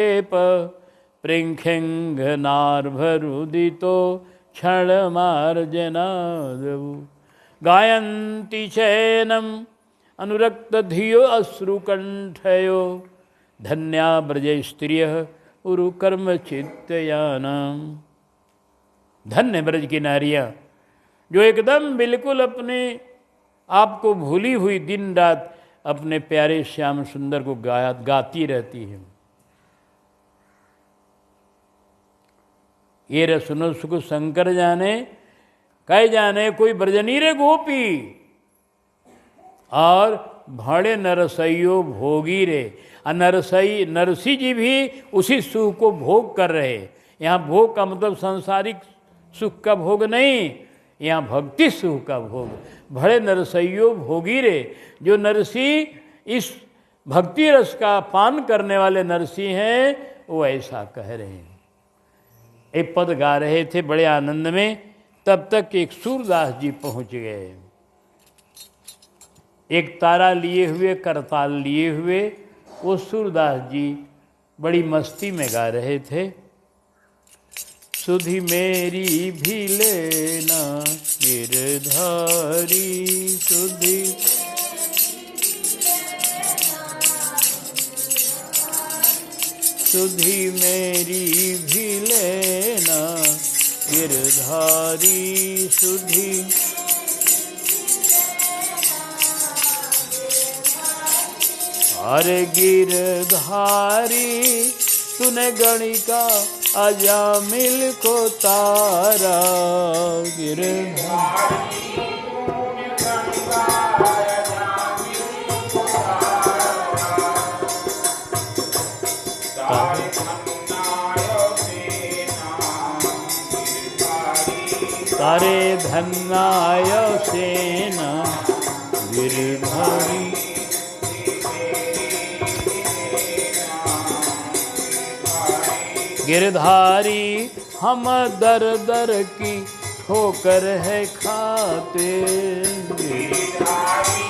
प्रिंखिंघनार्भरुदितो क्षणमार्जनादवु गायन्ति चैनम् अनुरक्तधियो अश्रुकण्ठयो धन्या ब्रजस्त्रियः उरुकर्मचित्तयानां। धन्य ब्रज की नारियां जो एकदम बिल्कुल अपने आप को भूली हुई दिन रात अपने प्यारे श्याम सुंदर को गाती रहती है। ये रे सुनो सुख शंकर जाने कह जाने कोई ब्रजनीरे गोपी और भाड़े नरसइयो भोगी रे। नरसी जी भी उसी सुख को भोग कर रहे। यहाँ भोग का मतलब सांसारिक सुख का भोग नहीं, यहाँ भक्ति सुख का भोग। भड़े नरसइयो भोगी रे, जो नरसी इस भक्ति रस का पान करने वाले नरसी हैं वो ऐसा कह रहे हैं। एक पद गा रहे थे बड़े आनंद में, तब तक एक सूरदास जी पहुंच गए। एक तारा लिए हुए करताल लिए हुए वो सूरदास जी बड़ी मस्ती में गा रहे थे। सुधि मेरी भी लेना गिरधारी सुधि, सुधि मेरी भी लेना गिरधारी सुधि। अरे गिरधारी तूने गणिका अजामिल को तारा गिरधारी। तारे धन्नाय सेना गिरधारी। गिरधारी हम दर दर की ठोकर है खाते। गिरधारी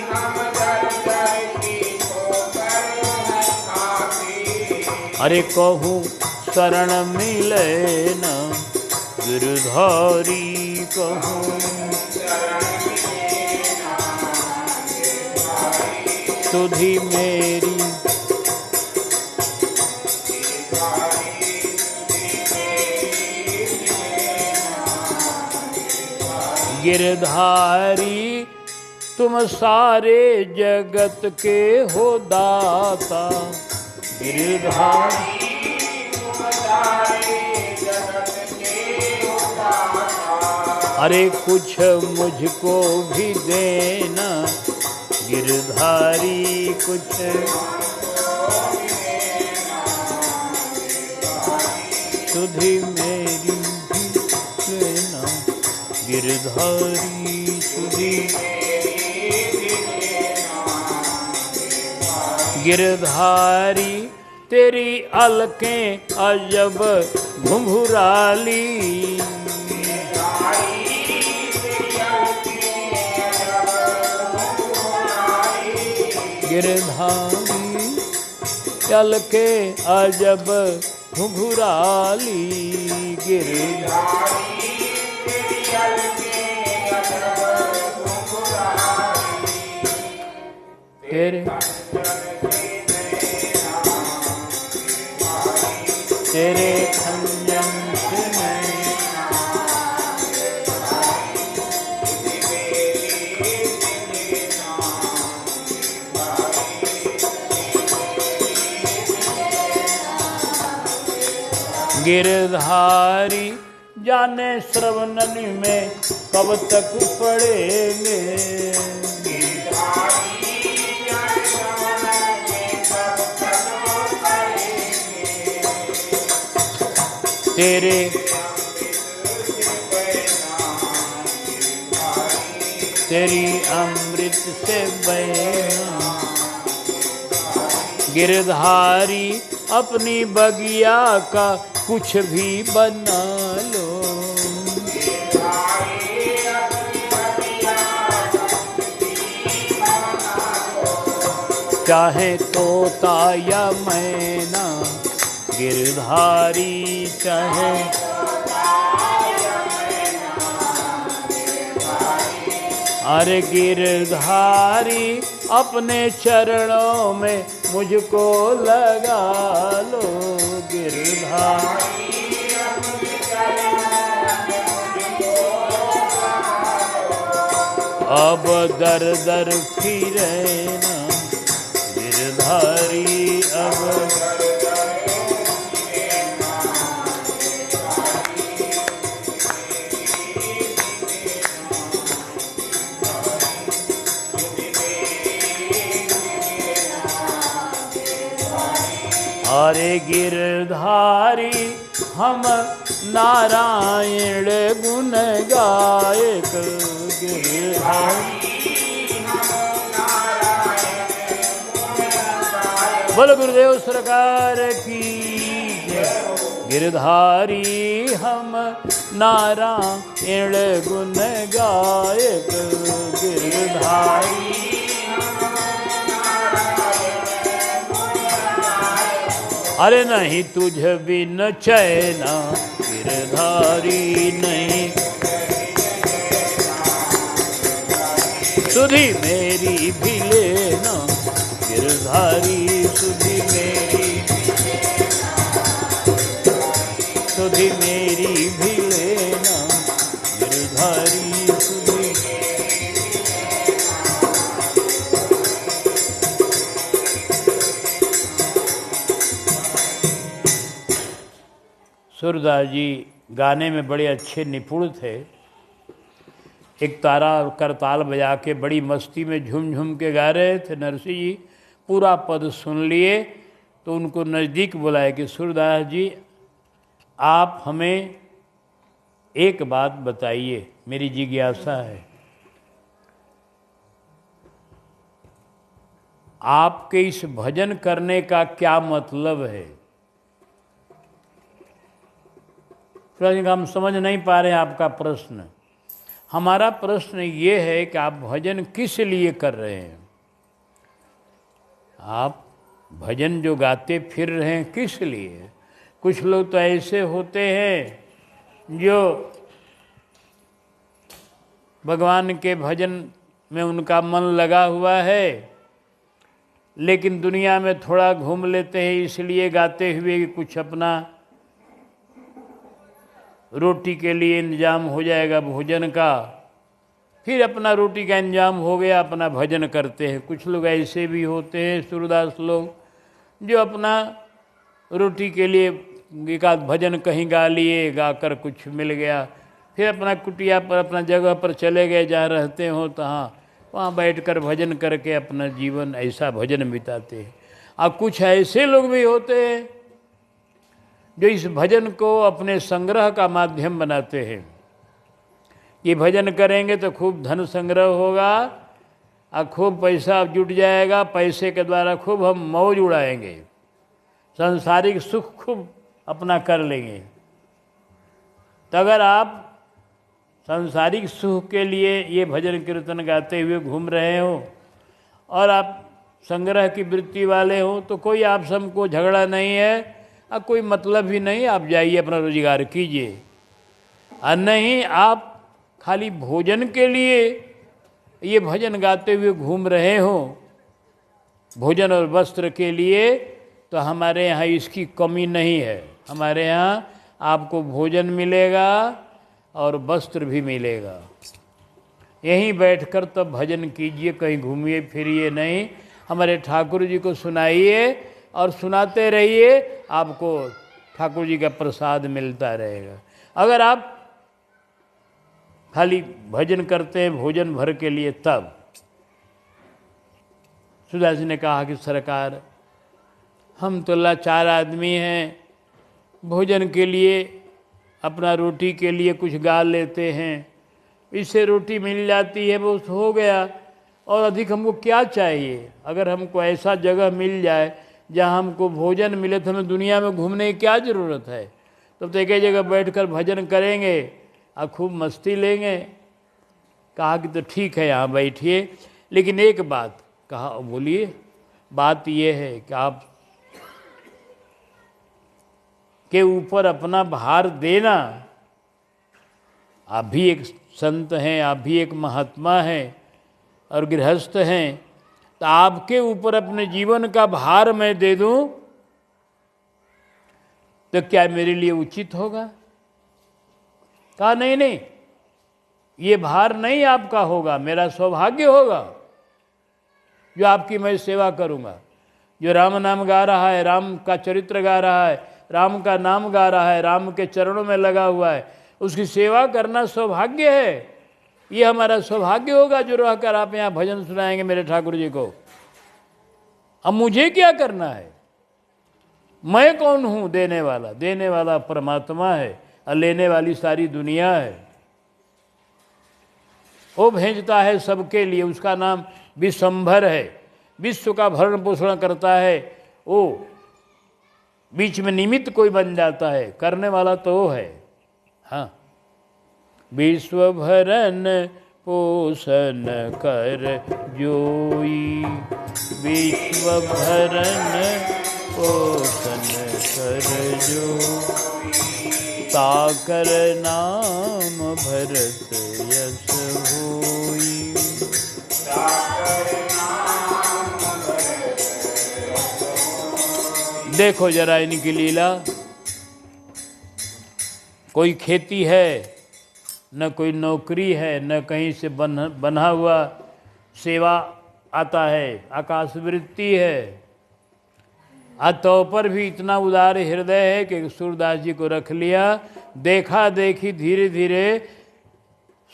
हम दर दर की ठोकर है खाते। अरे कहूँ शरण मिले न गिरधारी कहूँ सुधि मेरी। गिरधारी तुम सारे जगत के हो दाता। गिरधारी तुम सारे जगत के हो दाता। अरे कुछ मुझको भी देना गिरधारी कुछ। सुधि मेरी भी लेना गिरधारी सुधि। गिरधारी तेरी अलकें अजब घुंघराली। गिरधारी अलकें अजब घुंघराली। गिरधारी तेरे तेरे संयम से गिरधारी जाने श्रवणनि में कब तक पड़ेंगे। तेरे तेरी अमृत से बहना। गिरधारी अपनी बगिया का कुछ भी बना लो। चाहे तोता या मैना गिरधारी चाहे अरे गिरधारी अपने चरणों में मुझको लगा लो गिरधारी अब दर दर फिरे ना गिरधारी अब अरे गिरधारी हम नारायण गुण गायक गिरधारी बोल गुरुदेव सरकार की जय। गिरधारी हम नारायण गुण गायक गिरधारी अरे नहीं तुझ बिन चैना गिरधारी नहीं सुधी मेरी भी लेना गिरधारी सुधी मेरी भी लेना गिरधारी सुधी। सूरदास जी गाने में बड़े अच्छे निपुण थे। एक तारा करताल बजा के बड़ी मस्ती में झूम झूम के गा रहे थे। नरसिंह जी पूरा पद सुन लिए तो उनको नज़दीक बुलाए कि सूरदास जी आप हमें एक बात बताइए, मेरी जिज्ञासा है। आपके इस भजन करने का क्या मतलब है? हम समझ नहीं पा रहे हैं आपका प्रश्न। हमारा प्रश्न ये है कि आप भजन किस लिए कर रहे हैं? आप भजन जो गाते फिर रहे हैं किस लिए? कुछ लोग तो ऐसे होते हैं जो भगवान के भजन में उनका मन लगा हुआ है, लेकिन दुनिया में थोड़ा घूम लेते हैं इसलिए गाते हुए कि कुछ अपना रोटी के लिए इंतजाम हो जाएगा भोजन का, फिर अपना रोटी का इंतजाम हो गया, अपना भजन करते हैं। कुछ लोग ऐसे भी होते हैं सूरदास लोग जो अपना रोटी के लिए एक आध भजन कहीं गा लिए, गाकर कुछ मिल गया, फिर अपना कुटिया पर अपना जगह पर चले गए जहाँ रहते हो तहाँ, वहाँ बैठकर भजन करके अपना जीवन ऐसा भजन बिताते हैं। और कुछ ऐसे लोग भी होते हैं जो इस भजन को अपने संग्रह का माध्यम बनाते हैं। ये भजन करेंगे तो खूब धन संग्रह होगा और खूब पैसा जुट जाएगा, पैसे के द्वारा खूब हम मौज उड़ाएंगे, सांसारिक सुख खूब अपना कर लेंगे। तो अगर आप सांसारिक सुख के लिए ये भजन कीर्तन गाते हुए घूम रहे हो और आप संग्रह की वृत्ति वाले हो तो कोई आपसे हमको झगड़ा नहीं है और कोई मतलब ही नहीं, आप जाइए अपना रोजगार कीजिए। और नहीं आप खाली भोजन के लिए ये भजन गाते हुए घूम रहे हो, भोजन और वस्त्र के लिए, तो हमारे यहाँ इसकी कमी नहीं है। हमारे यहाँ आपको भोजन मिलेगा और वस्त्र भी मिलेगा। यहीं बैठकर तब भजन कीजिए, कहीं घूमिए फिरिए नहीं। हमारे ठाकुर जी को सुनाइए और सुनाते रहिए, आपको ठाकुर जी का प्रसाद मिलता रहेगा। अगर आप खाली भजन करते हैं भोजन भर के लिए, तब सूरदास जी ने कहा कि सरकार हम तो लाचार आदमी हैं, भोजन के लिए अपना रोटी के लिए कुछ गा लेते हैं, इससे रोटी मिल जाती है वो हो गया, और अधिक हमको क्या चाहिए? अगर हमको ऐसा जगह मिल जाए जहाँ हमको भोजन मिले तो हमें दुनिया में घूमने की क्या ज़रूरत है? तब तो एक ही जगह बैठकर भजन करेंगे और खूब मस्ती लेंगे। कहा कि तो ठीक है यहाँ बैठिए, लेकिन एक बात कहा, बोलिए। बात ये है कि आप के ऊपर अपना भार देना। आप भी एक संत हैं, आप भी एक महात्मा हैं और गृहस्थ हैं, तो आपके ऊपर अपने जीवन का भार मैं दे दूं तो क्या मेरे लिए उचित होगा? कहा नहीं नहीं, ये भार नहीं आपका होगा, मेरा सौभाग्य होगा जो आपकी मैं सेवा करूंगा। जो राम नाम गा रहा है, राम का चरित्र गा रहा है, राम का नाम गा रहा है, राम के चरणों में लगा हुआ है, उसकी सेवा करना सौभाग्य है। ये हमारा सौभाग्य होगा जो रहकर आप यहाँ भजन सुनाएंगे मेरे ठाकुर जी को। अब मुझे क्या करना है? मैं कौन हूँ? देने वाला, देने वाला परमात्मा है और लेने वाली सारी दुनिया है। वो भेजता है सबके लिए, उसका नाम विश्वंभर है, विश्व का भरण पोषण करता है। वो बीच में निमित्त कोई बन जाता है, करने वाला तो वो है। हाँ, विश्व भरण पोषण कर जोई, विश्व भरण पोषण कर जो, ताकर नाम भरत यश होई। देखो जरा इनकी लीला। कोई खेती है, न कोई नौकरी है, न कहीं से बना हुआ सेवा आता है, आकाशवृत्ति है। तो पर भी इतना उदार हृदय है कि सूरदास जी को रख लिया। देखा देखी धीरे धीरे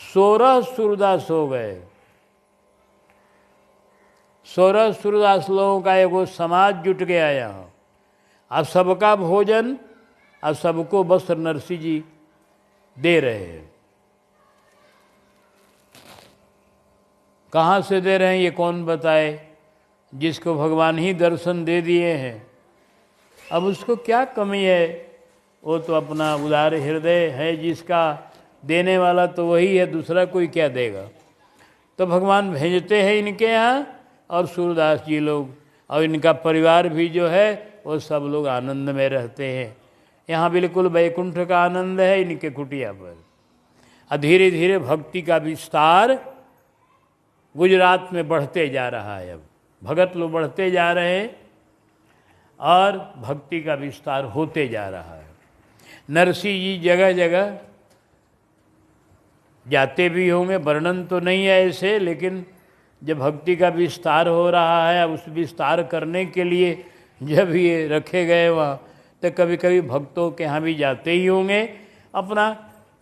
16 सूरदास हो गए। 16 सूरदास लोगों का एगो समाज जुट गया यहाँ। अब सबका भोजन, अब सबको वस्त्र नरसिंह जी दे रहे हैं। कहाँ से दे रहे हैं ये कौन बताए? जिसको भगवान ही दर्शन दे दिए हैं, अब उसको क्या कमी है? वो तो अपना उदार हृदय है जिसका, देने वाला तो वही है, दूसरा कोई क्या देगा? तो भगवान भेजते हैं इनके यहाँ, और सूरदास जी लोग और इनका परिवार भी जो है वो सब लोग आनंद में रहते हैं। यहाँ बिल्कुल वैकुंठ का आनंद है इनके कुटिया पर। और धीरे धीरे भक्ति का विस्तार गुजरात में बढ़ते जा रहा है। अब भगत लोग बढ़ते जा रहे हैं और भक्ति का विस्तार होते जा रहा है। नरसिंह जी जगह जगह जाते भी होंगे, वर्णन तो नहीं है ऐसे, लेकिन जब भक्ति का विस्तार हो रहा है, उस विस्तार करने के लिए जब ये रखे गए वहाँ, तो कभी कभी भक्तों के यहाँ भी जाते ही होंगे। अपना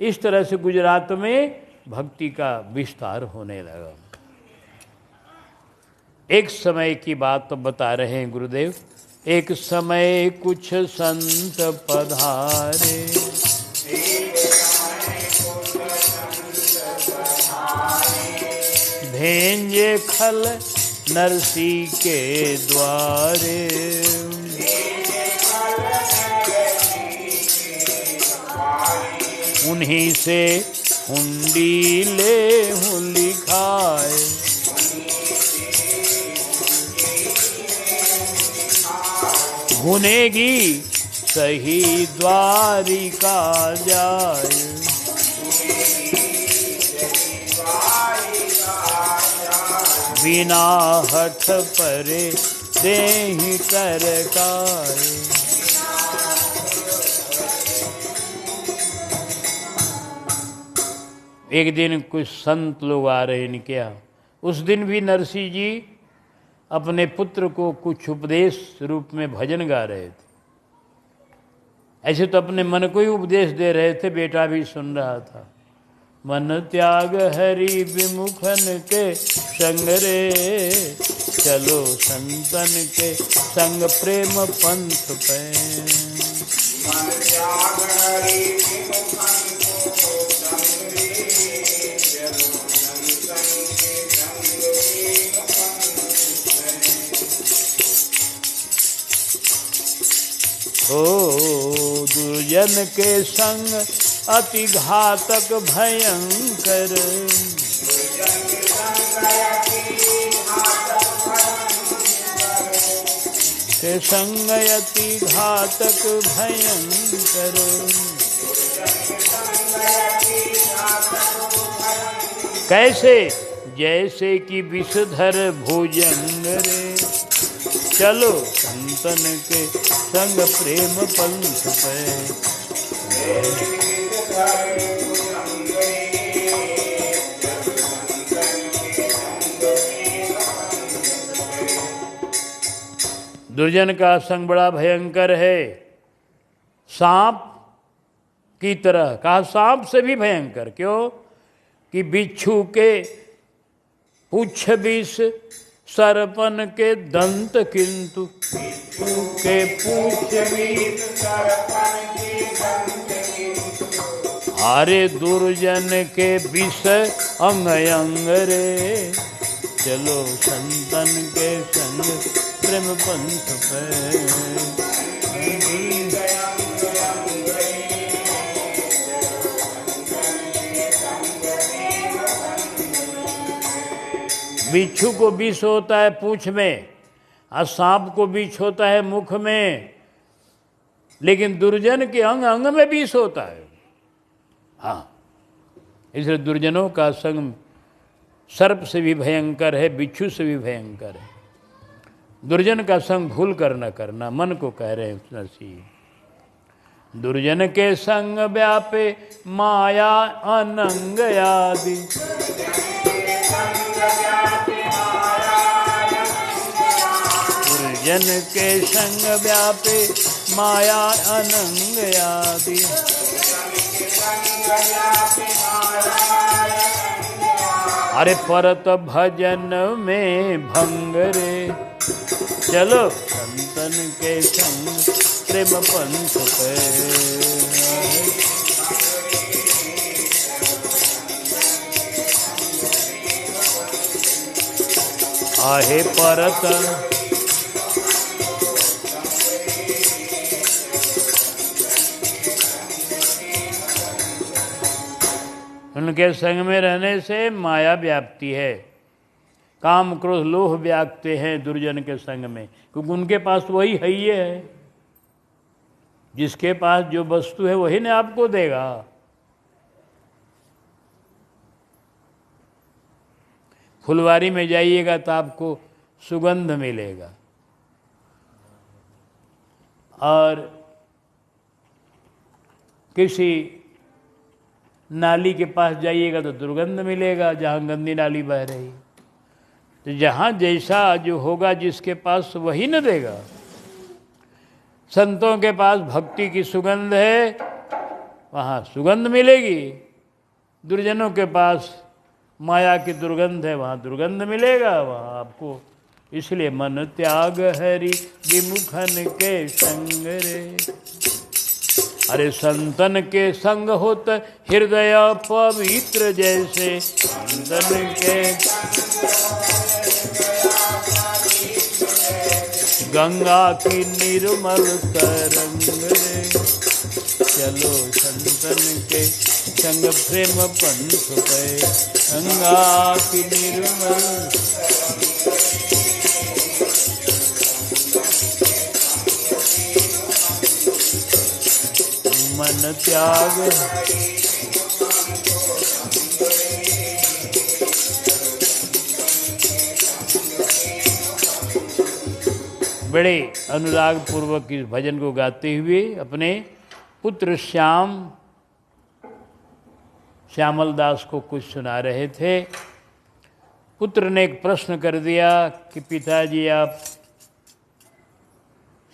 इस तरह से गुजरात में भक्ति का विस्तार होने लगा। एक समय की बात तो बता रहे हैं गुरुदेव। एक समय कुछ संत पधारे, भेंजे खल नरसिंह के द्वारे, उन्हीं से हुंडी ले हूँ लिखाए, गुनेगी सही द्वारिका जाए, बिना हठ परे देहि टरकाए। एक दिन कुछ संत लोग आ रहे हैं क्या? उस दिन भी नरसिंह जी अपने पुत्र को कुछ उपदेश रूप में भजन गा रहे थे। ऐसे तो अपने मन को ही उपदेश दे रहे थे, बेटा भी सुन रहा था। मन त्याग हरि विमुखन के संग रे, चलो संतन के संग प्रेम पंथ पे। मन त्याग हरि विमुखन को संग रे, चलो संतन के संग प्रेम पंथ पे। ओ दुर्जन के संग अति घातक भयंकर, के संग अति घातक भयंकर। कैसे? जैसे कि विषधर भुजंग रे, चलो संतन के संग प्रेम पंथ पे। दुर्जन का संग बड़ा भयंकर है, सांप की तरह। कहा सांप से भी भयंकर, क्यों? कि बिच्छू के पुच्छ विष, सर्पन के दंत, किंतु के पुच्छ विष अरे दुर्जन के विष अंग अंग रे, चलो संतन के संग प्रेम पंथ पे। बिच्छू को विष होता है पूंछ में, और सांप को विष होता है मुख में, लेकिन दुर्जन के अंग अंग में विष होता है। हाँ, इसलिए दुर्जनों का संग सर्प से भी भयंकर है, बिच्छू से भी भयंकर है। दुर्जन का संग भूल कर न करना, मन को कह रहे हैं नरसिंह। दुर्जन के संग व्यापे माया अनंग आदि, दुर्जन के संग व्यापे माया अनंग आदि। अरे परत भजन में भंग रे, चलो संतन के संग प्रेम पंथ पे। आहे परत उनके संग में रहने से माया व्याप्ति है, काम क्रोध लोभ व्याप्ते हैं दुर्जन के संग में, क्योंकि उनके पास वही है ही है। जिसके पास जो वस्तु है वही ने आपको देगा। फुलवारी में जाइएगा तो आपको सुगंध मिलेगा, और किसी नाली के पास जाइएगा तो दुर्गंध मिलेगा, जहाँ गंदी नाली बह रही। तो जहाँ जैसा जो होगा जिसके पास वही न देगा। संतों के पास भक्ति की सुगंध है, वहाँ सुगंध मिलेगी। दुर्जनों के पास माया की दुर्गंध है, वहाँ दुर्गंध मिलेगा, वहाँ आपको। इसलिए मन त्याग हरि विमुखन के संग रे। अरे संतन के संग होत हृदय पवित्र, जैसे संतन के गंगा की निर्मल तरंग रे, चलो संतन के संग प्रेम पंथ पे। गंगा की निर्मल मन त्याग। बड़े अनुराग पूर्वक इस भजन को गाते हुए अपने पुत्र श्यामल दास को कुछ सुना रहे थे। पुत्र ने एक प्रश्न कर दिया कि पिताजी आप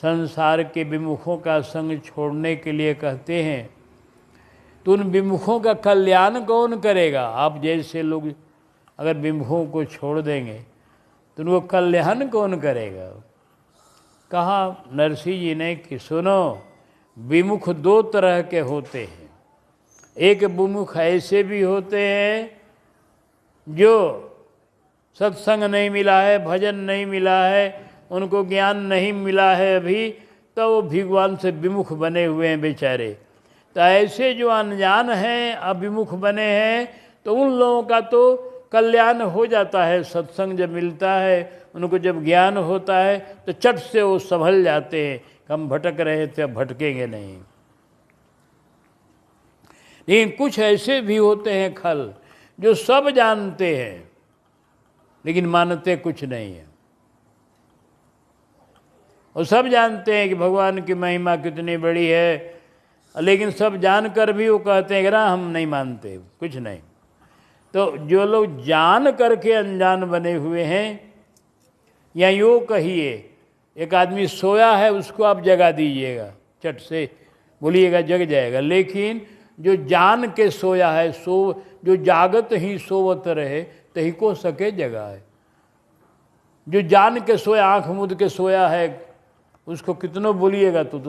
संसार के विमुखों का संग छोड़ने के लिए कहते हैं, तो उन विमुखों का कल्याण कौन करेगा? आप जैसे लोग अगर विमुखों को छोड़ देंगे तो उनको कल्याण कौन करेगा? कहा नरसिंह जी ने कि सुनो, विमुख दो तरह के होते हैं। एक विमुख ऐसे भी होते हैं जो सत्संग नहीं मिला है, भजन नहीं मिला है, उनको ज्ञान नहीं मिला है अभी, तो वो भगवान से विमुख बने हुए हैं बेचारे। तो ऐसे जो अनजान हैं, अभिमुख बने हैं, तो उन लोगों का तो कल्याण हो जाता है। सत्संग जब मिलता है, उनको जब ज्ञान होता है तो चट से वो संभल जाते हैं। हम भटक रहे थे, अब भटकेंगे नहीं। लेकिन कुछ ऐसे भी होते हैं खल, जो सब जानते हैं लेकिन मानते कुछ नहीं है। और सब जानते हैं कि भगवान की महिमा कितनी बड़ी है, लेकिन सब जानकर भी वो कहते हैं कि ना हम नहीं मानते, कुछ नहीं। तो जो लोग जान करके अनजान बने हुए हैं, या यूँ कहिए एक आदमी सोया है, उसको आप जगा दीजिएगा, चट से बोलिएगा जग जाएगा। लेकिन जो जान के सोया है, जो जागत ही सोवत रहे तही को सके जगा है। जो जान के सोया, आँख मूंद के सोया है, उसको कितनों बोलिएगा तो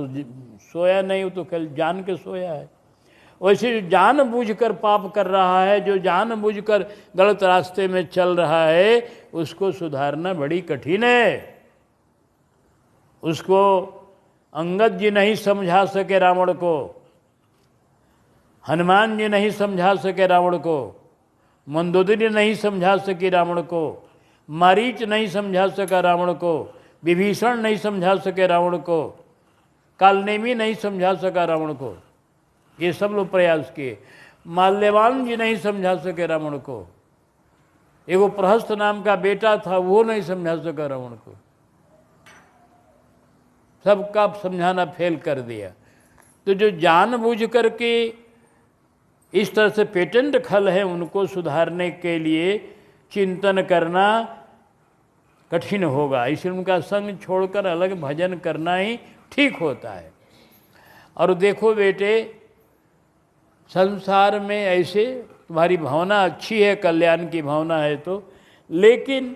सोया नहीं, वो तो कल जान के सोया है। वैसे जो जान बूझकर पाप कर रहा है, जो जान बूझकर गलत रास्ते में चल रहा है, उसको सुधारना बड़ी कठिन है। उसको अंगद जी नहीं समझा सके रावण को, हनुमान जी नहीं समझा सके रावण को, मंदोदरी नहीं समझा सकी रावण को, मारीच नहीं समझा सका रावण को, विभीषण नहीं समझा सके रावण को, कालनेमी नहीं समझा सका रावण को। ये सब लोग प्रयास किए। माल्यवान जी नहीं समझा सके रावण को। एगो प्रहस्त नाम का बेटा था, वो नहीं समझा सका रावण को। सबका समझाना फेल कर दिया। तो जो जानबूझ करके इस तरह से पेटेंट खल है, उनको सुधारने के लिए चिंतन करना कठिन होगा। इसलिए उनका संग छोड़कर अलग भजन करना ही ठीक होता है। और देखो बेटे, संसार में ऐसे तुम्हारी भावना अच्छी है, कल्याण की भावना है तो, लेकिन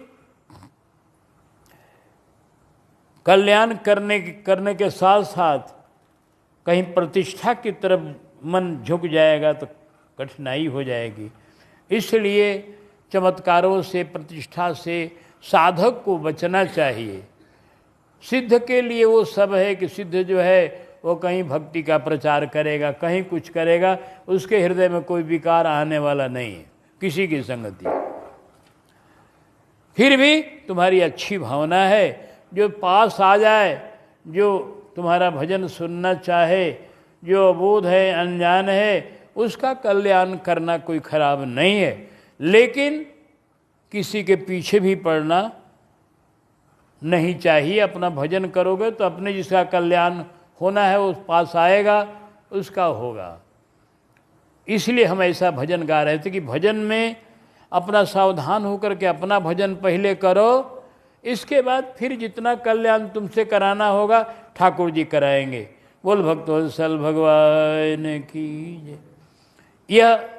कल्याण करने के साथ साथ कहीं प्रतिष्ठा की तरफ मन झुक जाएगा तो कठिनाई हो जाएगी। इसलिए चमत्कारों से, प्रतिष्ठा से साधक को बचना चाहिए। सिद्ध के लिए वो सब है कि सिद्ध जो है वो कहीं भक्ति का प्रचार करेगा, कहीं कुछ करेगा, उसके हृदय में कोई विकार आने वाला नहीं है, किसी की संगति। फिर भी तुम्हारी अच्छी भावना है, जो पास आ जाए, जो तुम्हारा भजन सुनना चाहे, जो अबोध है, अनजान है, उसका कल्याण करना कोई खराब नहीं है। लेकिन किसी के पीछे भी पड़ना नहीं चाहिए। अपना भजन करोगे तो अपने जिसका कल्याण होना है उस पास आएगा, उसका होगा। इसलिए हम ऐसा भजन गा रहे थे कि भजन में अपना सावधान होकर के अपना भजन पहले करो, इसके बाद फिर जितना कल्याण तुमसे कराना होगा ठाकुर जी कराएंगे। बोल भक्तवत्सल भगवान की जय। यह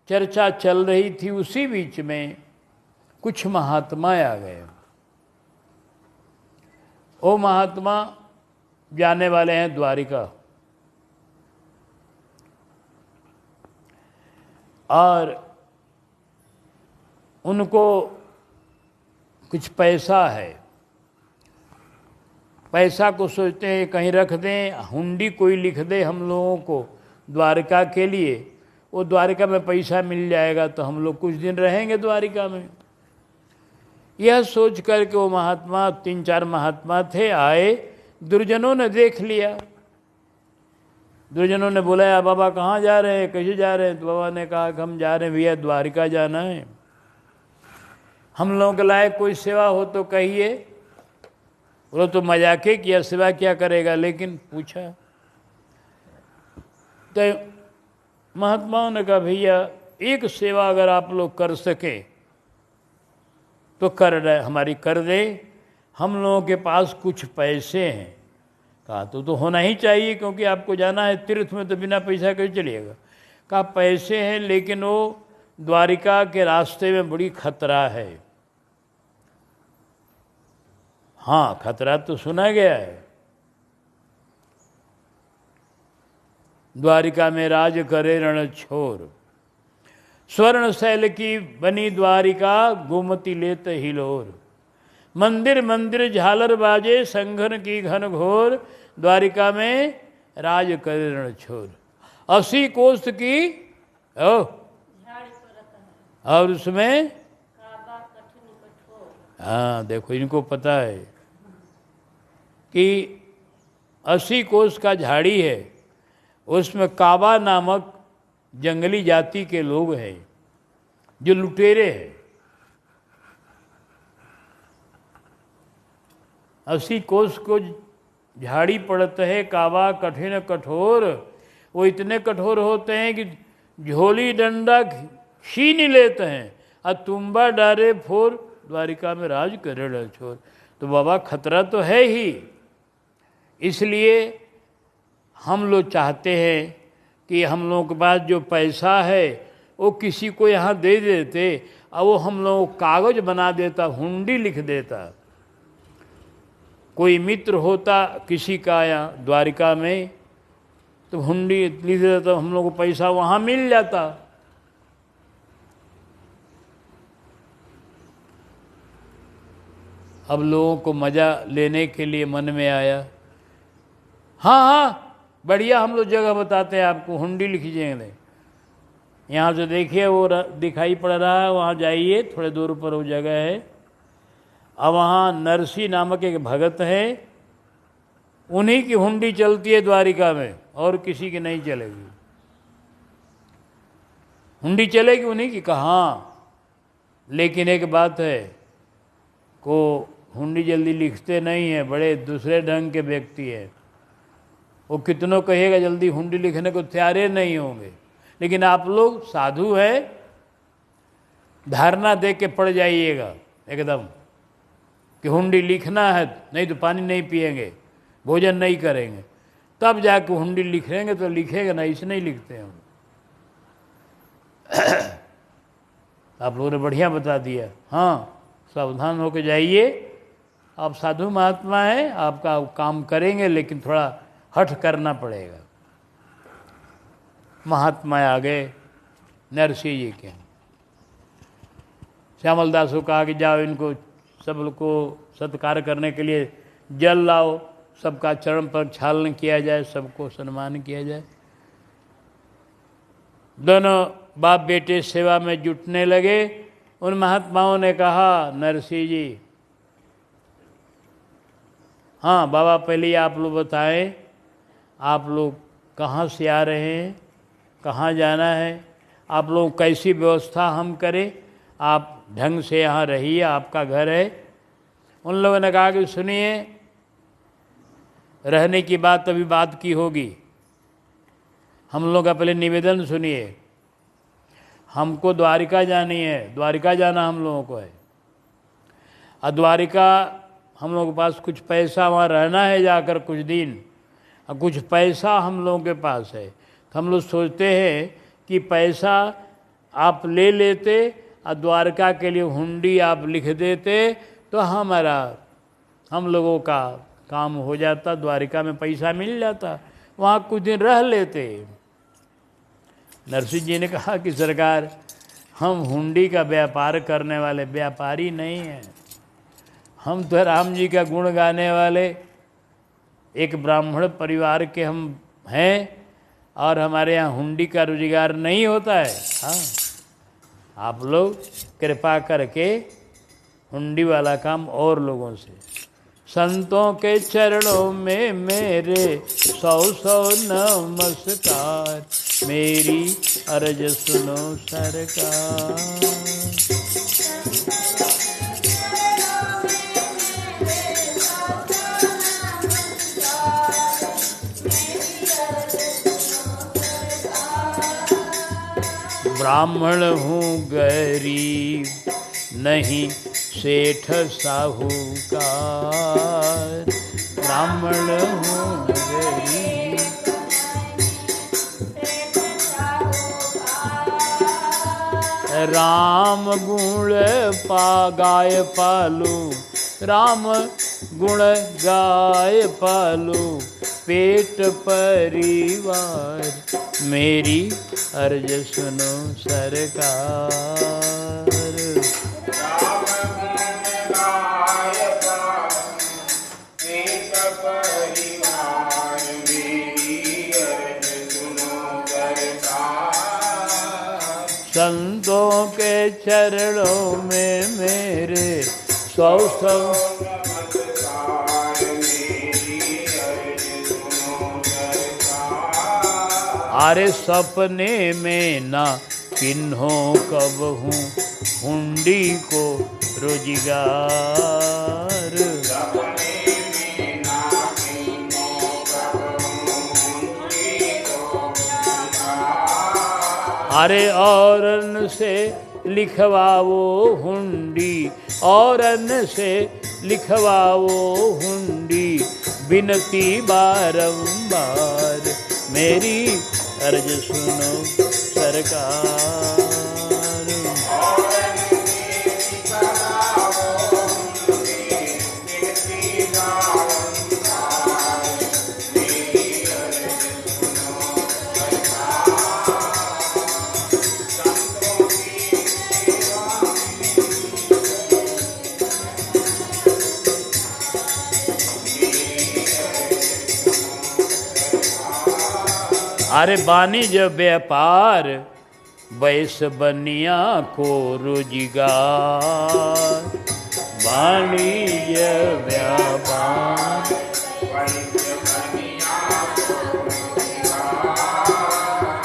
चर्चा चल रही थी, उसी बीच में कुछ महात्मा आ गए। वो महात्मा जाने वाले हैं द्वारिका, और उनको कुछ पैसा है। पैसा को सोचते हैं कहीं रख दें, हुंडी कोई लिख दे हम लोगों को द्वारिका के लिए, वो द्वारिका में पैसा मिल जाएगा तो हम लोग कुछ दिन रहेंगे द्वारिका में। यह सोच कर के वो महात्मा, 3-4 महात्मा थे, आए। दुर्जनों ने देख लिया। दुर्जनों ने बुलाया, बाबा कहाँ जा रहे हैं, कैसे जा रहे हैं? तो बाबा ने कहा कि हम जा रहे हैं भैया, द्वारिका जाना है। हम लोगों के लायक कोई सेवा हो तो कहिए। वो तो मजाके किया, सेवा क्या करेगा, लेकिन पूछा तो महात्माओं ने कहा भैया एक सेवा अगर आप लोग कर सके तो कर रहे, हमारी कर दे। हम लोगों के पास कुछ पैसे हैं। कहा तो होना ही चाहिए, क्योंकि आपको जाना है तीर्थ में, तो बिना पैसा कैसे चलिएगा। कहा पैसे हैं, लेकिन वो द्वारिका के रास्ते में बड़ी खतरा है। हाँ, खतरा तो सुना गया है। द्वारिका में राज करे रण छोर, स्वर्ण शैल की बनी द्वारिका, गोमती लेत हिलोर। मंदिर मंदिर झालर बाजे, संघन की घन घोर, द्वारिका में राज करे रण छोर। 80 कोस की और उसमें हाँ देखो, इनको पता है कि 80 कोस का झाड़ी है, उसमें काबा नामक जंगली जाति के लोग हैं जो लुटेरे हैं। 80 कोस को झाड़ी पड़ते है, काबा कठिन कठोर, वो इतने कठोर होते हैं कि झोली डंडा छीन लेते हैं और तुम्बा डारे फोर, द्वारिका में राज करे छोर। तो बाबा खतरा तो है ही, इसलिए हम लोग चाहते हैं कि हम लोगों के पास जो पैसा है वो किसी को यहाँ दे देते और वो हम लोगों को कागज बना देता, हुंडी लिख देता। कोई मित्र होता किसी का यहाँ द्वारिका में, तो हुंडी लिख देता, तो हम लोग को पैसा वहाँ मिल जाता। अब लोगों को मज़ा लेने के लिए मन में आया, हाँ हाँ बढ़िया, हम लोग जगह बताते हैं आपको, हुंडी लिखिएंगे। यहाँ से देखिए वो दिखाई पड़ रहा है, वहाँ जाइए, थोड़े दूर पर वो जगह है। अब वहाँ नरसी नामक एक भगत है, उन्हीं की हुंडी चलती है द्वारिका में, और किसी की नहीं चलेगी। हुंडी चलेगी उन्हीं की, कहाँ। लेकिन एक बात है, को हुंडी जल्दी लिखते नहीं है, बड़े दूसरे ढंग के व्यक्ति हैं। वो कितनों कहेगा जल्दी हुंडी लिखने को तैयार नहीं होंगे। लेकिन आप लोग साधु है, धारणा दे के पड़ जाइएगा एकदम कि हुंडी लिखना है, नहीं तो पानी नहीं पिएंगे, भोजन नहीं करेंगे, तब जाके हुंडी लिखेंगे। तो लिखेगा ना, इसे नहीं लिखते हम। आप लोगों ने बढ़िया बता दिया। हाँ, सावधान होकर जाइए, आप साधु महात्मा हैं, आपका काम करेंगे, लेकिन थोड़ा हठ करना पड़ेगा। महात्मा आ गए नरसिंह जी के, श्यामल दास को कहा कि जाओ इनको सब को सत्कार करने के लिए जल लाओ, सबका चरण पर छालन किया जाए, सबको सम्मान किया जाए। दोनों बाप बेटे सेवा में जुटने लगे। उन महात्माओं ने कहा, नरसिंह जी, हाँ बाबा पहले आप लोग बताएं, आप लोग कहाँ से आ रहे हैं, कहाँ जाना है, आप लोग कैसी व्यवस्था हम करें, आप ढंग से यहाँ रहिए, आपका घर है। उन लोगों ने कहा कि सुनिए, रहने की बात अभी बात की होगी, हम लोग का पहले निवेदन सुनिए। हमको द्वारिका जानी है, द्वारिका जाना हम लोगों को है, और द्वारिका हम लोगों के पास कुछ पैसा, वहाँ रहना है जाकर कुछ दिन, और कुछ पैसा हम लोगों के पास है। तो हम लोग सोचते हैं कि पैसा आप ले लेते और द्वारका के लिए हुंडी आप लिख देते, तो हम लोगों का काम हो जाता, द्वारिका में पैसा मिल जाता, वहाँ कुछ दिन रह लेते। नरसिंह जी ने कहा कि सरकार, हम हुंडी का व्यापार करने वाले व्यापारी नहीं हैं, हम तो राम जी का गुण गाने वाले एक ब्राह्मण परिवार के हम हैं, और हमारे यहाँ हुंडी का रोजगार नहीं होता है। हाँ, आप लोग कृपा करके हुंडी वाला काम और लोगों से। संतों के चरणों में मेरे 100 नमस्कार, मेरी अर्ज सुनो सरकार। ब्राह्मण हूँ गरीब, नहीं सेठ साहूकार, ब्राह्मण हूँ गरीब। राम गुण गाय पालू, राम गुण गाय पालू, पेट परिवार, मेरी अर्ज सुनो सरकार। राम गुण गाय पालू, पेट परिवार, मेरी अर्ज सुनो सरकार। संतों के चरणों में मेरे सौ सौ अरे सपने में ना किन्हों कब हूँ हुंडी को रोजगार। अरे औरन से लिखवाओ हुंडी, औरन से लिखवाओ हुंडी, बिनती बारंबार मेरी अर्ज सुनो सरकार। अरे वाणिज्य व्यापार बैस बनिया को रोजगार, वाणिज्य व्यापार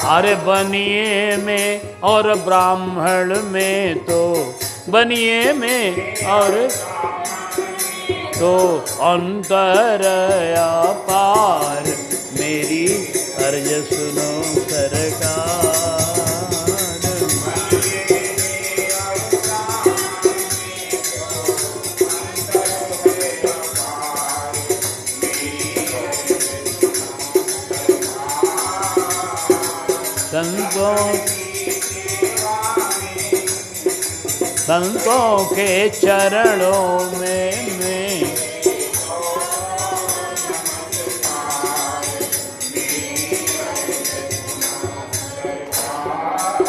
अरे बनिए में और ब्राह्मण में तो, बनिए में और तो अंतर अपार मेरी अर्ज सुनो सरकार। संतों के चरणों में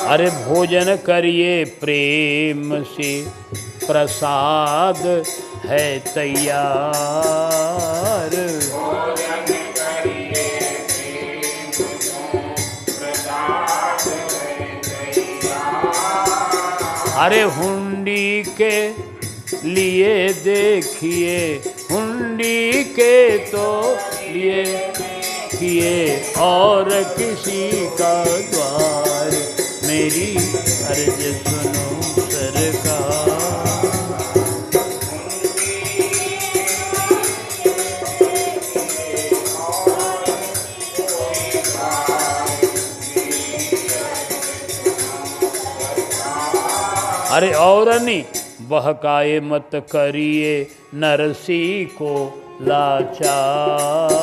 अरे भोजन करिए प्रेम से, प्रसाद है तैयार। अरे हुंडी के लिए देखिए, हुंडी के तो लिए देखिए और किसी का द्वार मेरी अर्ज सुनो सरकार। अरे औरनी बहकाए मत करिए नरसी को लाचार।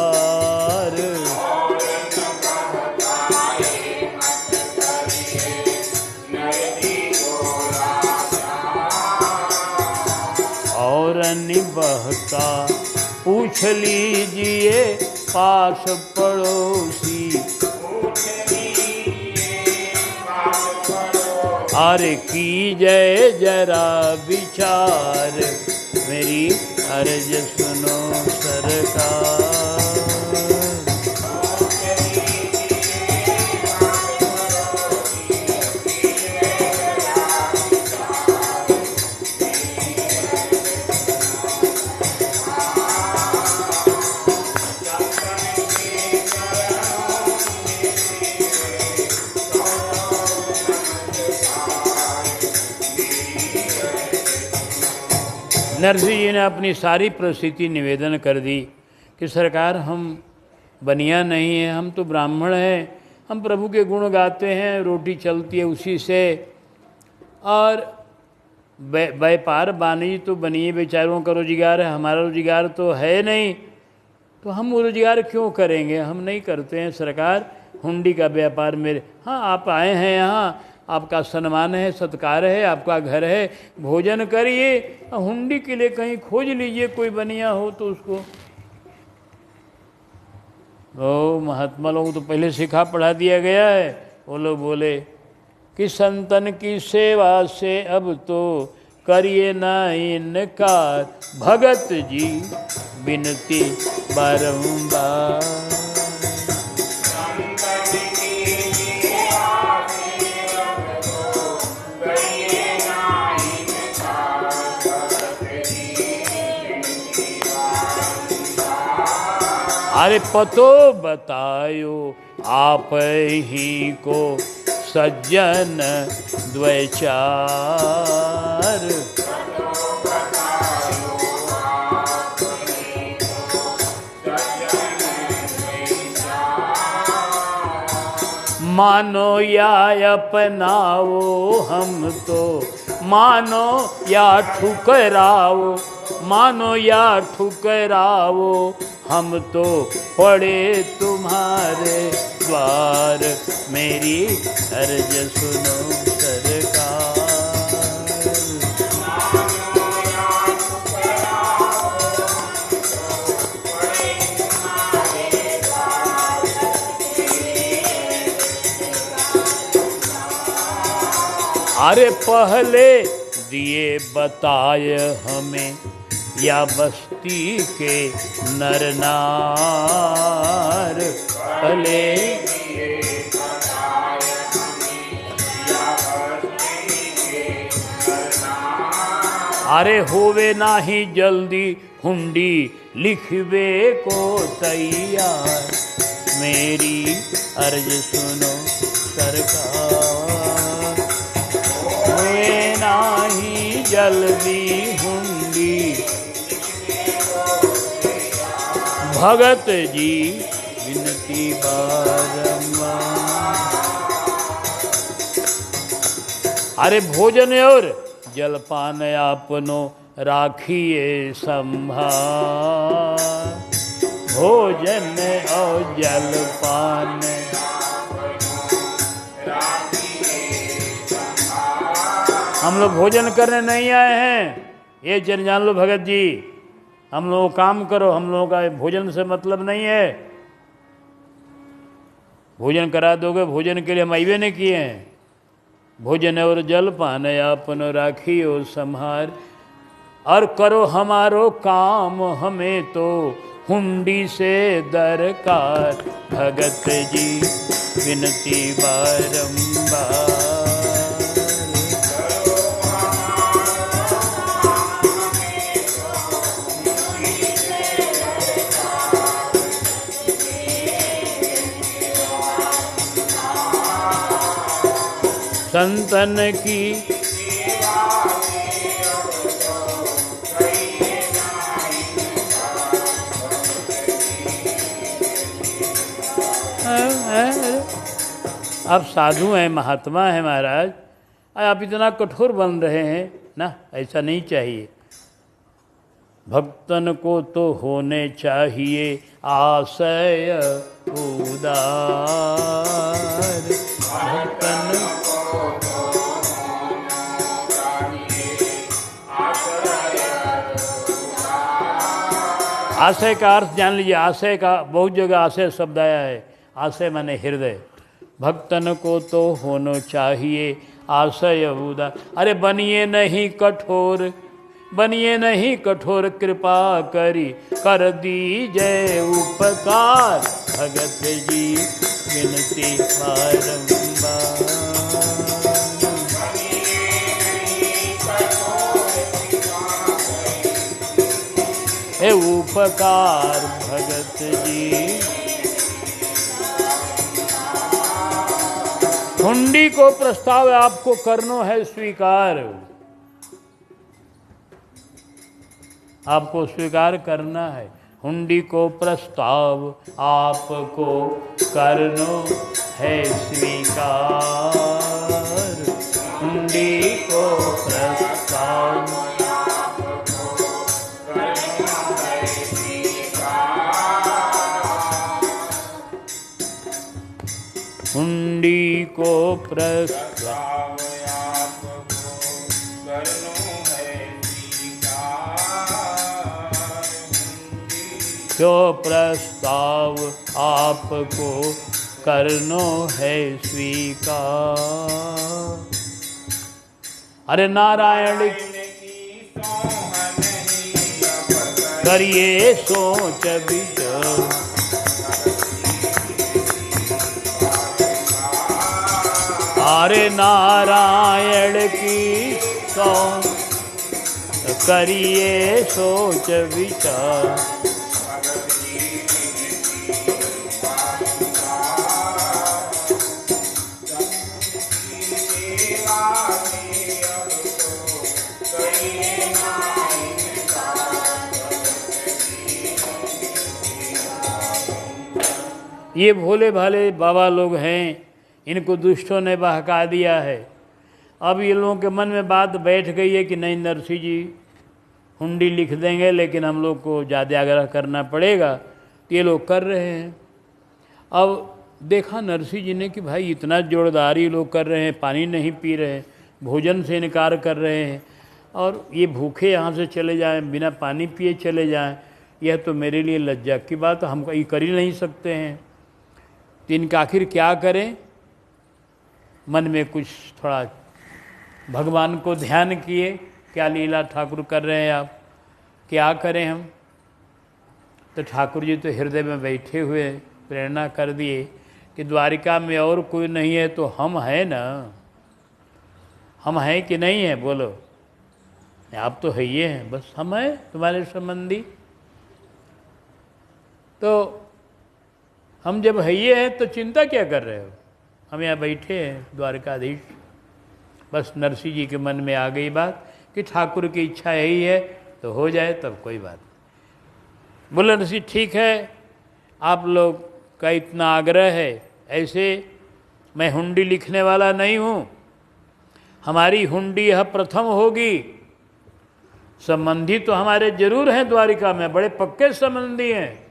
औरनी बहका पूछ लीजिए पास पड़ोसी, अरे की जय जरा विचार मेरी अर्ज सुनो सरकार। नरसिंह जी ने अपनी सारी परिस्थिति निवेदन कर दी कि सरकार हम बनिया नहीं है, हम तो ब्राह्मण हैं, हम प्रभु के गुण गाते हैं, रोटी चलती है उसी से, और व्यापार वाणिज्य तो बनिए बेचारों का रोजगार है, हमारा रोजगार तो है नहीं, तो हम वो रोजगार क्यों करेंगे, हम नहीं करते हैं सरकार। हुंडी का व्यापार मेरे, हाँ आप आए हैं यहाँ, आपका सम्मान है, सत्कार है, आपका घर है, भोजन करिए, हुंडी के लिए कहीं खोज लीजिए कोई बनिया हो तो उसको। ओ महात्मा लोगों को तो पहले सिखा पढ़ा दिया गया है। वो लोग बोले कि संतन की सेवा से अब तो करिए ना इनकार, भगत जी विनती बारंबार। अरे पतो बतायो आप ही को सज्जन द्वैचार। मानो या अपनाओ हम तो, मानो या ठुकराओ, मानो या ठुकराओ हम तो पड़े तुम्हारे द्वार। मेरी अर्ज सुनो सरकार। अरे पहले दिए बताए हमें या बस्ती के नर नार। पहले अरे होवे नाही जल्दी हुंडी लिखवे को तैयार। मेरी अर्ज सुनो सरकार। होवे नाही जल्दी हुंडी भगत जी विनती बारंबार। अरे भोजन और जलपान आपनो राखिए संभार। भोजन और जलपान हम लोग भोजन करने नहीं आए हैं, ये जान लो भगत जी। हम लोग काम करो, हम लोगों का भोजन से मतलब नहीं है। भोजन करा दोगे, भोजन के लिए हम आइवे नहीं किए हैं। भोजन और जल पान आपन राखियो संहार। और करो हमारो काम हमें तो हुंडी से दरकार। भगत जी विनती बारंबार। संतन की आप साधु हैं, महात्मा हैं महाराज, आप इतना कठोर बन रहे हैं ना, ऐसा नहीं चाहिए। भक्तन को तो होने चाहिए आशय उदार। भक्तन आशय का अर्थ जान लीजिए। आशय का बहुत जगह आशय शब्द आया है। आशय माने हृदय। भक्तन को तो होना चाहिए आशय उदार। अरे बनिए नहीं कठोर, बनिए नहीं कठोर, कृपा करी कर दीजिए उपकार। भगत जी विनती बारंबार। हे उपकार भगत जी। हुंडी को प्रस्ताव आपको करना है स्वीकार। आपको स्वीकार करना है। हुंडी को प्रस्ताव आपको करना है स्वीकार। हुंडी को प्रस्ताव हुंडी को प्रस्ताव जो प्रस्ताव आपको करनो है स्वीकार। अरे नारायण करिए सोच विचार। अरे नारायण की सोच करिए सोच विचार। ये भोले भाले बाबा लोग हैं, इनको दुष्टों ने बहका दिया है। अब ये लोगों के मन में बात बैठ गई है कि नहीं, नरसिंह जी हुंडी लिख देंगे, लेकिन हम लोग को ज़्यादा आग्रह करना पड़ेगा। तो ये लोग कर रहे हैं। अब देखा नरसिंह जी ने कि भाई इतना जोरदारी लोग कर रहे हैं, पानी नहीं पी रहे हैं, भोजन से इनकार कर रहे हैं, और ये भूखे यहाँ से चले जाएं, बिना पानी पिए चले जाएं, यह तो मेरे लिए लज्जा की बात, हम ये कर ही नहीं सकते हैं। तो इनका आखिर क्या करें? मन में कुछ थोड़ा भगवान को ध्यान किए, क्या लीला ठाकुर कर रहे हैं आप, क्या करें हम? तो ठाकुर जी तो हृदय में बैठे हुए प्रेरणा कर दिए कि द्वारिका में और कोई नहीं है तो हम हैं ना, हम हैं कि नहीं है, बोलो। आप तो है ये हैं, बस हम हैं तुम्हारे संबंधी। तो हम जब है ये हैं तो चिंता क्या कर रहे हो, हम यहाँ बैठे हैं द्वारकाधीश। बस नरसिंह जी के मन में आ गई बात कि ठाकुर की इच्छा यही है तो हो जाए, तब कोई बात नहीं। बोले नरसिंह ठीक है, आप लोग का इतना आग्रह है, ऐसे मैं हुंडी लिखने वाला नहीं हूँ, हमारी हुंडी यह प्रथम होगी। संबंधी तो हमारे जरूर हैं द्वारिका में, बड़े पक्के संबंधी हैं,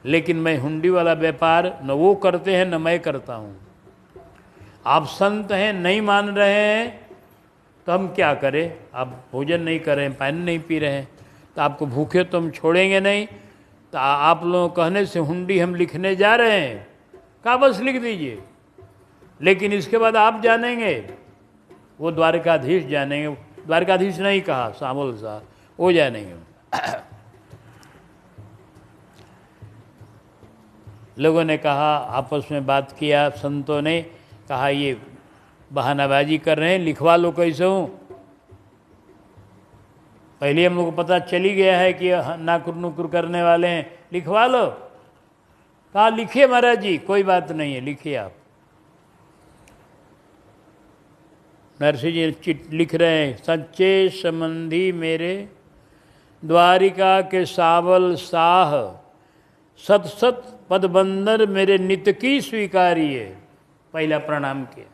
लेकिन मैं हुंडी वाला व्यापार न वो करते हैं न मैं करता हूँ। आप संत हैं, नहीं मान रहे हैं तो हम क्या करें? आप भोजन नहीं कर रहे हैं, पानी नहीं पी रहे हैं, तो आपको भूखे तो हम छोड़ेंगे नहीं। तो आप लोगों कहने से हुंडी हम लिखने जा रहे हैं, कहा बस लिख दीजिए, लेकिन इसके बाद आप जानेंगे, वो द्वारकाधीश जानेंगे। द्वारकाधीश नहीं कहा, सामोल साहब, वो जानेंगे। लोगों ने कहा, आपस में बात किया, संतों ने कहा ये बहानाबाजी कर रहे हैं, लिखवा लो कैसे हूँ। पहले हम लोग को पता चली गया है कि नाकुर नुकुर करने वाले हैं, लिखवा लो। कहा लिखिए महाराज जी, कोई बात नहीं है, लिखिए आप। नरसिंह जी चिट लिख रहे हैं, सच्चे संबंधी मेरे द्वारिका के सावल साह, सत सत पदबंदर मेरे नित्य की स्वीकारिए। पहला प्रणाम किया,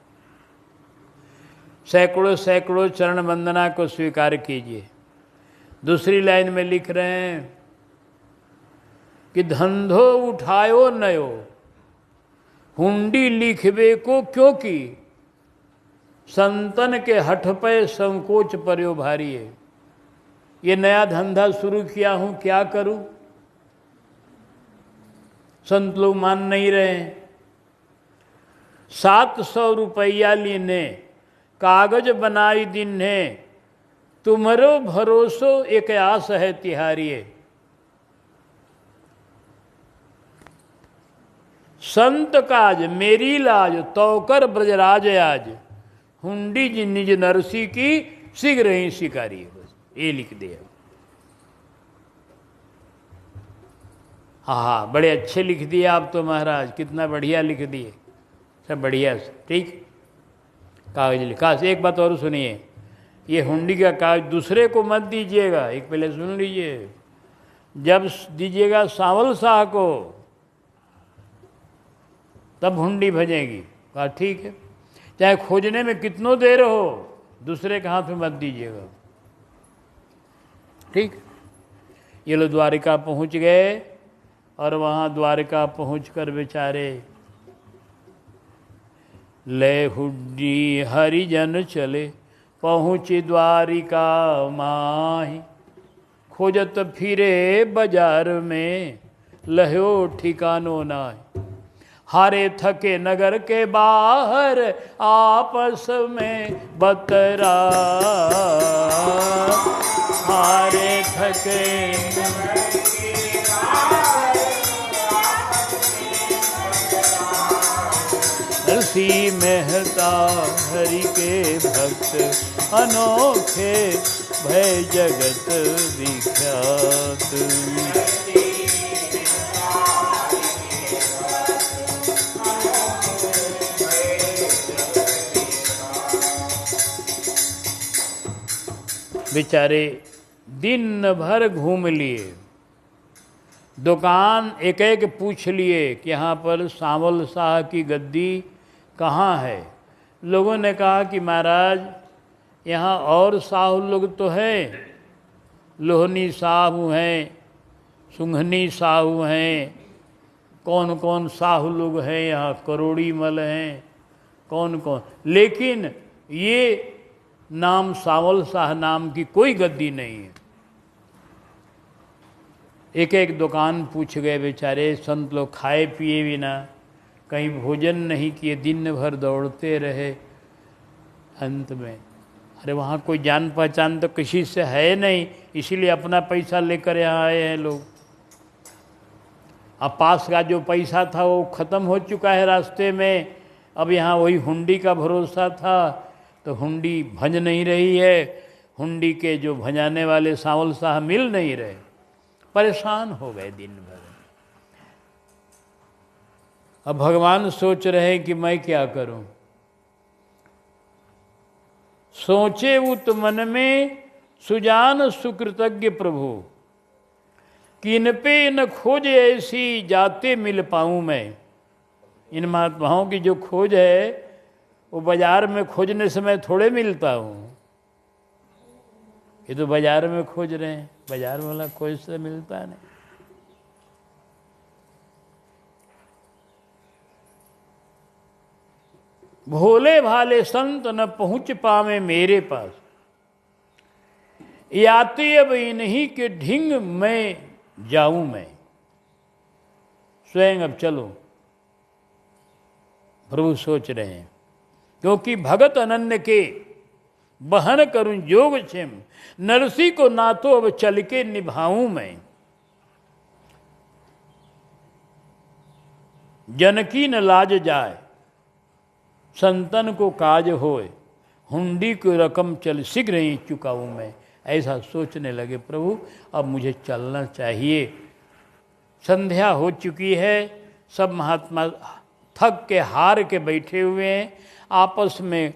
सैकड़ों सैकड़ों चरण वंदना को स्वीकार कीजिए। दूसरी लाइन में लिख रहे हैं कि धंधो उठायो नयो, हुंडी लिखबे को क्योंकि, संतन के हठ पे संकोच पर्यो भारी है। ये नया धंधा शुरू किया हूं, क्या करूं? संत लोग मान नहीं रहे। 700 रुपया लेने कागज बनाई दिन्हे, तुम्हारो भरोसो एक आस है तिहारिये। संत काज मेरी लाज, तौकर ब्रजराज आज, हुंडी जी निज नरसी की शीघ्र ही शिकारी। बस ये लिख दिया। हाँ, बड़े अच्छे लिख दिए आप तो महाराज, कितना बढ़िया लिख दिए, सब बढ़िया से ठीक। कागज लिखा। एक बात और सुनिए, ये हुंडी का कागज दूसरे को मत दीजिएगा, एक पहले सुन लीजिए। जब दीजिएगा सांवल शाह को, तब हुंडी भेजेगी। कहा ठीक है, चाहे खोजने में कितनों देर हो, दूसरे के हाथ में मत दीजिएगा, ठीक। ये लोग द्वारिका पहुंच गए, और वहाँ द्वारिका पहुंचकर बेचारे ले हुड्डी हरिजन चले, पहुँची द्वारिका माही, खोजत फिरे बाजार में, लह्यो ठिकानो नाहि। हारे थके नगर के बाहर, आपस में बतरा, हारे थके नरसी मेहता हरि के भक्त, अनोखे भय जगत विख्यात। बेचारे दिन भर घूम लिए, दुकान एक एक पूछ लिए कि यहाँ पर सांवल शाह की गद्दी कहाँ है। लोगों ने कहा कि महाराज यहाँ और साहू लोग तो हैं, लोहनी साहू हैं, सुंघनी साहू हैं, कौन कौन साहू लोग हैं यहाँ, करोड़ी मल हैं, कौन कौन, लेकिन ये नाम सांवल शाह नाम की कोई गद्दी नहीं है। एक एक दुकान पूछ गए बेचारे संत लोग, खाए पिए बिना, कहीं भोजन नहीं किए, दिन भर दौड़ते रहे। अंत में अरे वहाँ कोई जान पहचान तो किसी से है नहीं, इसीलिए अपना पैसा लेकर यहाँ आए हैं लोग। अब पास का जो पैसा था वो ख़त्म हो चुका है रास्ते में, अब यहाँ वही हुंडी का भरोसा था, तो हुंडी भंज नहीं रही है, हुंडी के जो भंजाने वाले सांवल शाह मिल नहीं रहे, परेशान हो गए दिन भर। अब भगवान सोच रहे हैं कि मैं क्या करूं। सोचे उत मन में सुजान सुकृतज्ञ प्रभु, किन पे न खोज ऐसी जाते मिल पाऊं मैं। इन महात्माओं की जो खोज है वो बाजार में खोजने से मैं थोड़े मिलता हूँ, ये तो बाजार में खोज रहे हैं, बाजार वाला खोज से मिलता नहीं। भोले भाले संत न पहुंच पावे मेरे पास, याते अब इन्हीं के ढिंग में जाऊं मैं। स्वयं अब चलो, प्रभु सोच रहे हैं, क्योंकि भगत अनन्य के बहन करूं जोग क्षेम, नरसी को ना तो अब चल के निभाऊं मैं। जनकी न लाज जाए, संतन को काज होए, हुंडी की रकम चल शीघ्र ही चुकाऊं मैं। ऐसा सोचने लगे प्रभु, अब मुझे चलना चाहिए। संध्या हो चुकी है, सब महात्मा थक के हार के बैठे हुए हैं, आपस में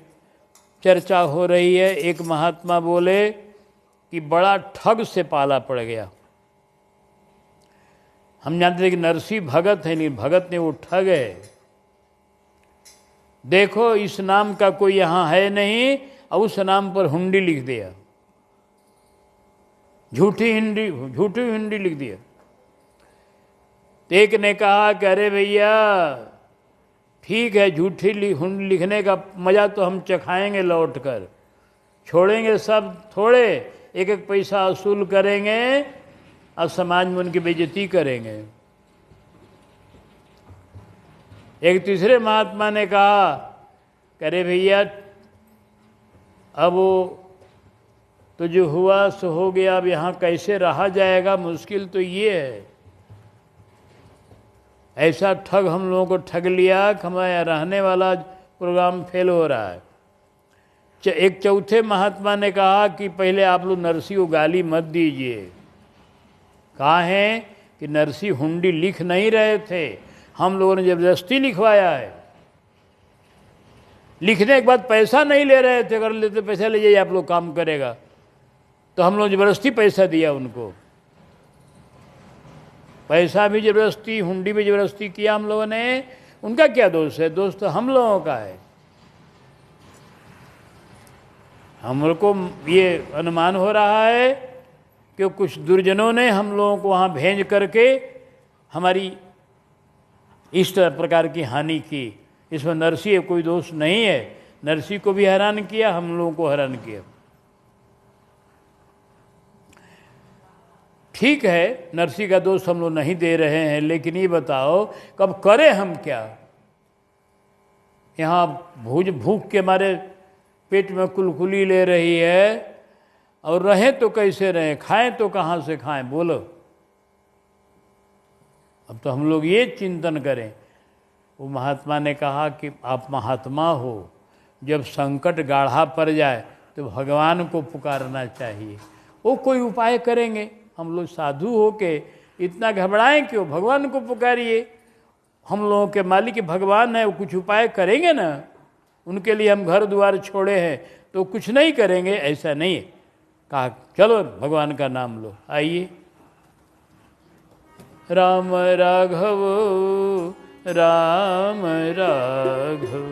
चर्चा हो रही है। एक महात्मा बोले कि बड़ा ठग से पाला पड़ गया। हम जानते थे कि नरसी भगत है, लेकिन भगत ने वो ठग है। देखो इस नाम का कोई यहाँ है नहीं, और उस नाम पर हुंडी लिख दिया, झूठी हुंडी लिख दिया। तो एक ने कहा कि अरे भैया ठीक है, झूठी हुंडी लिखने का मज़ा तो हम चखाएंगे, लौट कर छोड़ेंगे सब थोड़े, एक एक पैसा वसूल करेंगे और समाज में उनकी बेइज्जती करेंगे। एक तीसरे महात्मा ने कहा अरे भैया अब वो तो जो हुआ सो हो गया, अब यहाँ कैसे रहा जाएगा, मुश्किल तो ये है। ऐसा ठग हम लोगों को ठग लिया कि हमारे रहने वाला प्रोग्राम फेल हो रहा है। एक चौथे महात्मा ने कहा कि पहले आप लोग नरसी को गाली मत दीजिए। कहा है कि नरसी हुंडी लिख नहीं रहे थे, हम लोगों ने जबरदस्ती लिखवाया है। लिखने के बाद पैसा नहीं ले रहे थे, अगर लेते पैसा ले जाइए आप लोग काम करेगा, तो हम लोग जबरदस्ती पैसा दिया उनको। पैसा भी जबरदस्ती, हुंडी भी जबरदस्ती किया हम लोगों ने। उनका क्या दोष है? दोष तो हम लोगों का है। हम लोग को ये अनुमान हो रहा है कि कुछ दुर्जनों ने हम लोगों को वहाँ भेज करके हमारी इस प्रकार की हानि की। इसमें नरसी कोई दोष नहीं है, नरसी को भी हैरान किया, हम लोगों को हैरान किया। ठीक है, नरसी का दोष हम लोग नहीं दे रहे हैं, लेकिन ये बताओ कब करें हम क्या? यहाँ भूख के मारे पेट में कुलकुली ले रही है, और रहें तो कैसे रहें, खाएं तो कहाँ से खाएं, बोलो। अब तो हम लोग ये चिंतन करें। वो महात्मा ने कहा कि आप महात्मा हो, जब संकट गाढ़ा पड़ जाए तो भगवान को पुकारना चाहिए, वो कोई उपाय करेंगे। हम लोग साधु हो के इतना घबराएं क्यों? भगवान को पुकारिए, हम लोगों के मालिक भगवान है, वो कुछ उपाय करेंगे ना। उनके लिए हम घर द्वार छोड़े हैं तो कुछ नहीं करेंगे, ऐसा नहीं है। कहा चलो भगवान का नाम लो, आइए। राम राघव राम राघव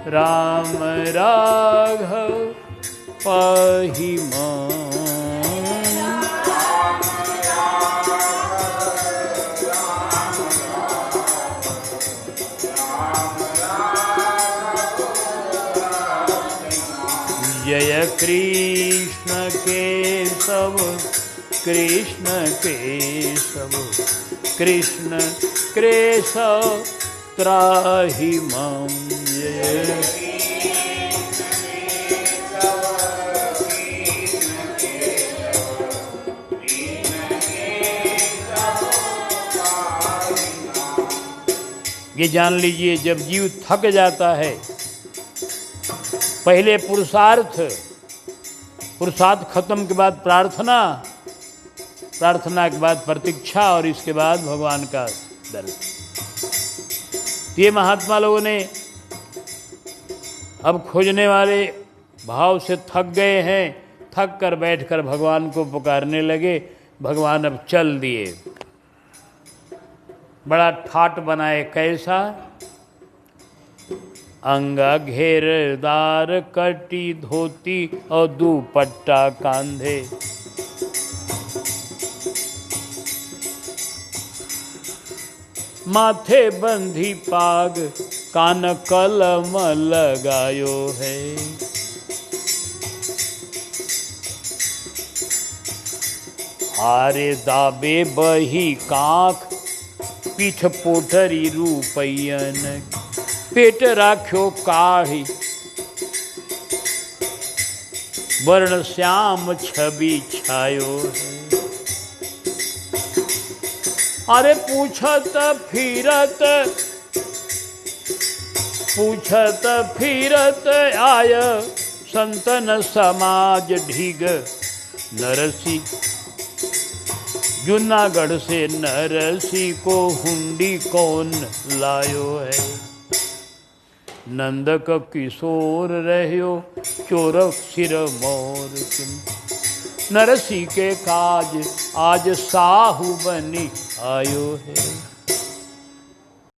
राम राघव पाहि मां। जय कृष्ण केशव कृष्ण केशव कृष्ण केशव त्राहि मां। जय ये जान लीजिए, जब जीव थक जाता है, पहले पुरुषार्थ खत्म के बाद प्रार्थना, प्रार्थना के बाद प्रतीक्षा और इसके बाद भगवान का दर्शन। ये महात्मा लोगों ने अब खोजने वाले भाव से थक गए हैं, थक कर बैठकर भगवान को पुकारने लगे। भगवान अब चल दिए। बड़ा ठाट बनाए कैसा, अंगा घेरदार कटी धोती और दुपट्टा कांधे। माथे बंधी पाग कान कलम लगायो है। हारे दाबे बही काख पीठ पोठरी रूपयन। पेट राख्यो काढ़ी वर्ण श्याम छवि छायो है। अरे पूछत फिरत आय संतन समाज ढीग। नरसी जूनागढ़ से नरसी को हुंडी कौन लायो है। नंदक किशोर रह्यो चोरक सिर मोर। नरसी के काज आज साहू बनी आयो है।